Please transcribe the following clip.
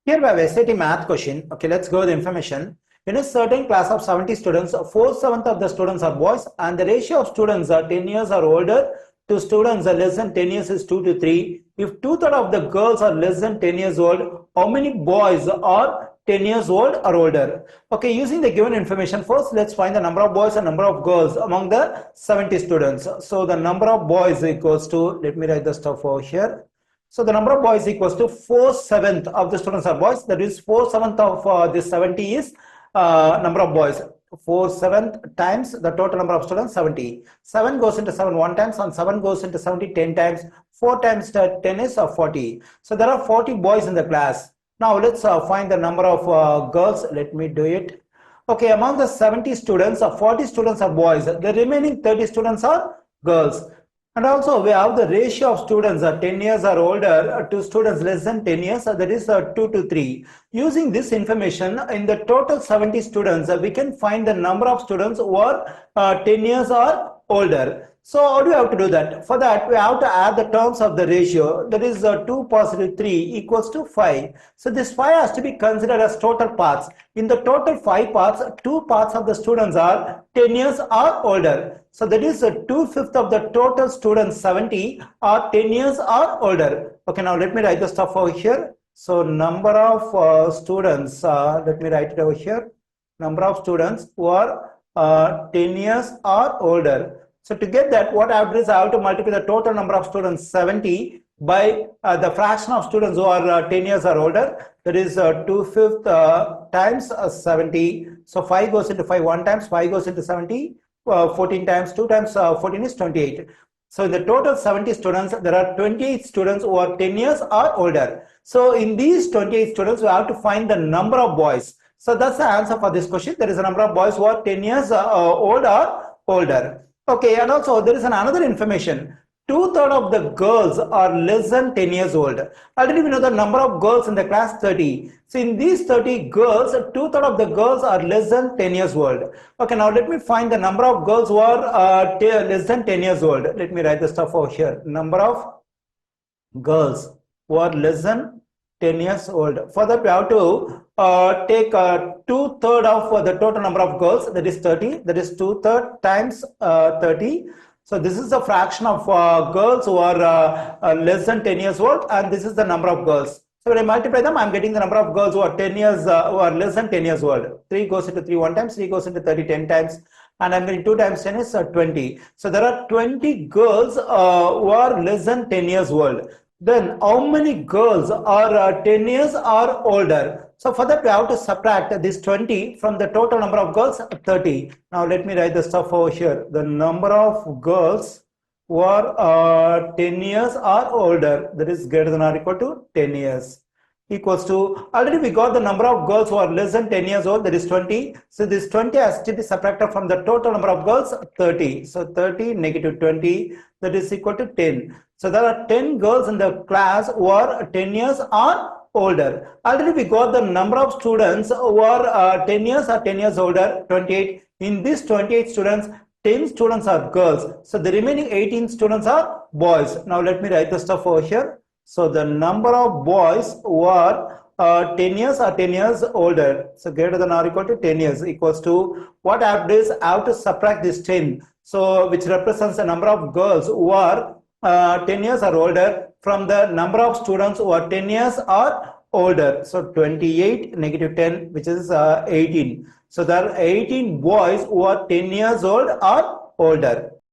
Here we have SAT math question. Okay, let's go with the information. In a certain class of 70 students, 4/7 of the students are boys, and the ratio of students are 10 years or older to students are less than 10 years is 2 to 3. If 2/3 of the girls are less than 10 years old, how many boys are 10 years old or older? Okay, using the given information, first let's find the number of boys and number of girls among the 70 students. So the number of boys equals to, let me write the stuff over here. So the number of boys equals to 4/7 of the students are boys. That is 4/7 of this 70 is number of boys. 4/7 times the total number of students 70. 7 goes into 7 one times, and 7 goes into 70 10 times. 4 times 10 is 40. So there are 40 boys in the class. Now let's find the number of girls. Let me do it. Okay, among the 70 students, 40 students are boys. The remaining 30 students are girls. And also we have the ratio of students 10 years or older to students less than 10 years, that is 2 to 3. Using this information, in the total 70 students, we can find the number of students who are 10 years or older. So how do we have to do that? For that, we have to add the terms of the ratio. That is 2 positive 3 equals to 5. So this 5 has to be considered as total parts. In the total 5 parts, 2 parts of the students are 10 years or older. So that is 2/5 of the total students 70 are 10 years or older. Okay, now let me write the stuff over here. So number of students, let me write it over here. Number of students who are 10 years or older. So to get that, what I have to do is I have to multiply the total number of students 70 by the fraction of students who are 10 years or older. That is 2/5 times 70. So 5 goes into 5 one times, 5 goes into 70. 14 times 2 times 14 is 28. So in the total 70 students, there are 28 students who are 10 years or older. So in these 28 students, we have to find the number of boys. So that's the answer for this question. There is a number of boys who are 10 years old or older. Okay, and also there is another information. 2/3 of the girls are less than 10 years old. Already we know the number of girls in the class 30. So in these 30 girls, 2/3 of the girls are less than 10 years old. Okay, now let me find the number of girls who are less than 10 years old. Let me write the stuff over here. Number of girls who are less than 10 years old. For that, we have to take 2/3 of the total number of girls, that is 30. That is 2/3 times 30. So this is the fraction of girls who are less than 10 years old, and this is the number of girls. So when I multiply them, I'm getting the number of girls who are 10 years, who are less than 10 years old. 3 goes into 3 one times, 3 goes into 30 10 times, and I'm getting 2 times 10 is 20. So there are 20 girls who are less than 10 years old. Then how many girls are 10 years or older? So for that, we have to subtract this 20 from the total number of girls 30. Now let me write the stuff over here. The number of girls who are 10 years or older, that is greater than or equal to 10 years, equals to, already we got the number of girls who are less than 10 years old, that is 20. So this 20 has to be subtracted from the total number of girls 30. So 30 negative 20, that is equal to 10. So there are 10 girls in the class who are 10 years or older. Already we got the number of students who are 10 years or 10 years older, 28. In these 28 students, 10 students are girls. So the remaining 18 students are boys. Now let me write the stuff over here. So the number of boys who are 10 years or 10 years older, so greater than or equal to 10 years, equals to, what I have to do is I have to subtract this 10, so which represents the number of girls who are 10 years or older from the number of students who are 10 years or older. So 28 negative 10, which is 18. So there are 18 boys who are 10 years old or older.